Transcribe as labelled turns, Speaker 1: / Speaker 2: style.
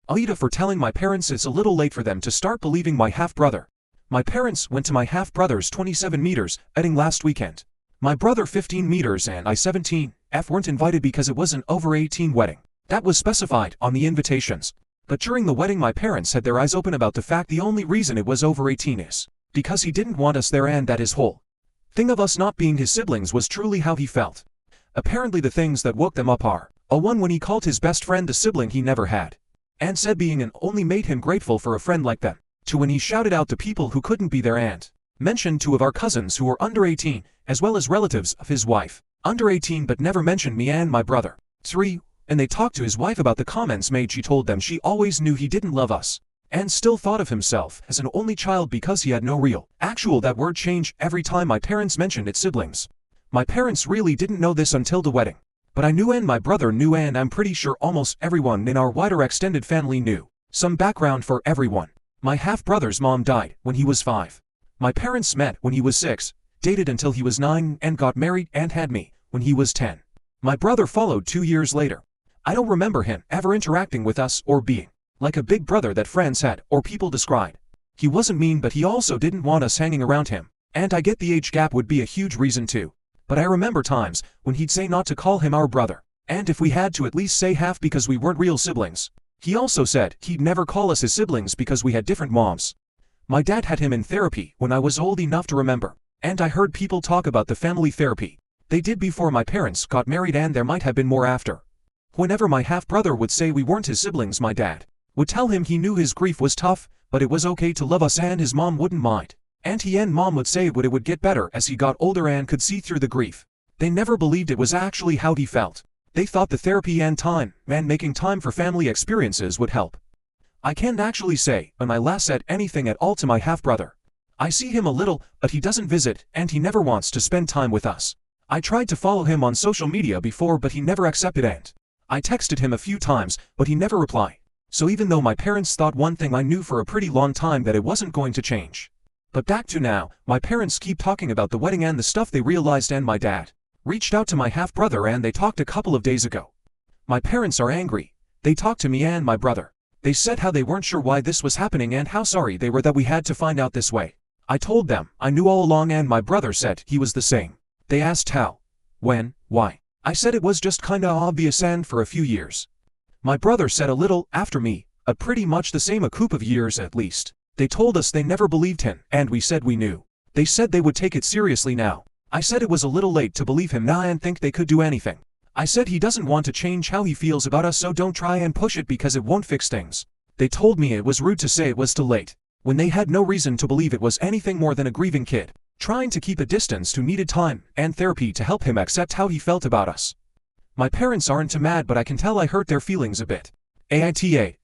Speaker 1: Aida for telling my parents it's a little late for them to start believing my half-brother. My parents went to my half-brother's 27 meters wedding last weekend. My brother 15 meters and I 17 weren't invited because it was an over 18 wedding. That was specified on the invitations. But during the wedding my parents had their eyes open about the fact the only reason it was over 18 is because he didn't want us there and that his whole thing of us not being his siblings was truly how he felt. Apparently the things that woke them up are, one when he called his best friend the sibling he never had, and said being an only made him grateful for a friend like them, to when he shouted out to people who couldn't be there and mentioned two of our cousins who were under 18, as well as relatives of his wife, under 18 but never mentioned me and my brother. 3. And they talked to his wife about the comments made. She told them she always knew he didn't love us, and still thought of himself as an only child because he had no real, actual that word change every time my parents mentioned its siblings. My parents really didn't know this until the wedding. But I knew and my brother knew and I'm pretty sure almost everyone in our wider extended family knew. Some background for everyone. My half-brother's mom died when he was 5. My parents met when he was 6, dated until he was 9 and got married and had me when he was 10. My brother followed 2 years later. I don't remember him ever interacting with us or being like a big brother that friends had or people described. He wasn't mean but he also didn't want us hanging around him, and I get the age gap would be a huge reason too. But I remember times when he'd say not to call him our brother, and if we had to at least say half because we weren't real siblings. He also said he'd never call us his siblings because we had different moms. My dad had him in therapy when I was old enough to remember, and I heard people talk about the family therapy they did before my parents got married, and there might have been more after. Whenever my half-brother would say we weren't his siblings, my dad would tell him he knew his grief was tough, but it was okay to love us and his mom wouldn't mind. And he and mom would say it would get better as he got older and could see through the grief. They never believed it was actually how he felt. They thought the therapy and time, making time for family experiences would help. I can't actually say when I last said anything at all to my half-brother. I see him a little, but he doesn't visit and he never wants to spend time with us. I tried to follow him on social media before but he never accepted, and I texted him a few times but he never replied. So even though my parents thought one thing, I knew for a pretty long time that it wasn't going to change. But back to now, my parents keep talking about the wedding and the stuff they realized, and my dad reached out to my half-brother and they talked a couple of days ago. My parents are angry. They talked to me and my brother. They said how they weren't sure why this was happening and how sorry they were that we had to find out this way. I told them I knew all along and my brother said he was the same. They asked how, when, why. I said it was just kinda obvious and for a few years. My brother said a little after me, pretty much the same, a couple of years at least. They told us they never believed him, and we said we knew. They said they would take it seriously now. I said it was a little late to believe him now and think they could do anything. I said he doesn't want to change how he feels about us, so don't try and push it because it won't fix things. They told me it was rude to say it was too late, when they had no reason to believe it was anything more than a grieving kid, trying to keep a distance who needed time and therapy to help him accept how he felt about us. My parents aren't too mad, but I can tell I hurt their feelings a bit. AITA,